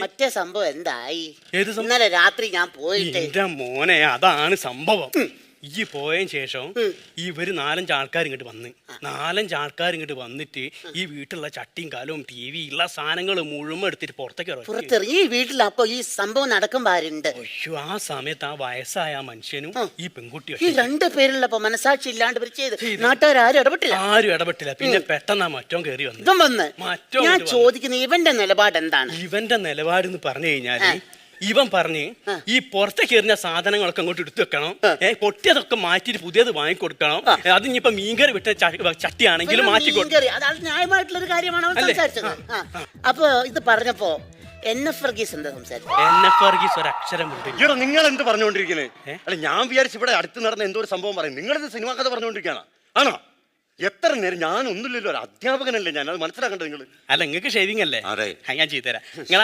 മറ്റേ സംഭവം എന്തായി? ഏത് സംഭവം? ഇന്നലെ രാത്രി ഞാൻ പോയിട്ട് എന്റെ മോനെ അതാണ് സംഭവം. ഈ പോയതിന് ശേഷം ഇവര് 4-5 ആൾക്കാർ ഇങ്ങോട്ട് വന്ന് 4-5 ആൾക്കാർ ഇങ്ങോട്ട് വന്നിട്ട് ഈ വീട്ടിലുള്ള ചട്ടിയും കാലവും ടി വി ഉള്ള സാധനങ്ങൾ മുഴുവൻ എടുത്തിട്ട് പുറത്തിറങ്ങി. ഈ വീട്ടിൽ അപ്പൊ ഈ സംഭവം നടക്കുമ്പോ ആരുണ്ട്? അയ്യോ, ആ സമയത്ത് ആ വയസ്സായ മനുഷ്യനും ഈ പെൺകുട്ടിയും ഈ 2 പേരുള്ളപ്പോ മനസാക്ഷി ഇല്ലാണ്ട് ഇവർ ചെയ്ത് നാട്ടുകാരും ഇടപെട്ടില്ല. ആരും ഇടപെട്ടില്ല. പിന്നെ പെട്ടെന്ന് മറ്റോ കയറി വന്നു. ഇവൻ വന്ന് ഞാൻ ചോദിക്കുന്ന ഇവന്റെ നിലപാട് എന്താണ്? ഇവന്റെ നിലപാട് എന്ന് പറഞ്ഞു കഴിഞ്ഞാല് ഇവൻ പറഞ്ഞ് ഈ പുറത്തേക്ക് എറിഞ്ഞ സാധനങ്ങളൊക്കെ അങ്ങോട്ട് എടുത്തു വെക്കണം, പൊട്ടിയതൊക്കെ മാറ്റിട്ട് പുതിയത് വാങ്ങിക്കൊടുക്കണം. അത് ഇനിയിപ്പോ മീൻകറി വിട്ട ചട്ടിയാണെങ്കിലും മാറ്റി കൊടുക്കണം. അത് ന്യായമായിട്ടുള്ള ഒരു കാര്യമാണ് അവൻ സംസാരിച്ചത്. അപ്പൊ ഇത് പറഞ്ഞപ്പോ NF എന്താ സംസാരിച്ചത്? ഒരക്ഷരമുണ്ട്. നിങ്ങൾ എന്ത് പറഞ്ഞുകൊണ്ടിരിക്കുന്നത്? അല്ല, ഞാൻ വിചാരിച്ചു ഇവിടെ അടുത്ത് നടന്ന എന്തോ ഒരു സംഭവം പറയും. നിങ്ങളിത് സിനിമാ കഥ പറഞ്ഞുകൊണ്ടിരിക്കുകയാണ് ആണോ? എത്ര നേരം? ഞാൻ ഒന്നുമില്ലല്ലോ, ഒരു അധ്യാപകനല്ലേ ഞാൻ. അത് മനസ്സിലാക്കണ്ടേ നിങ്ങൾ? അല്ല, നിങ്ങൾക്ക് ഷേവിംഗ് അല്ലേ? ഞാൻ ചെയ്തുതരാം. നിങ്ങൾ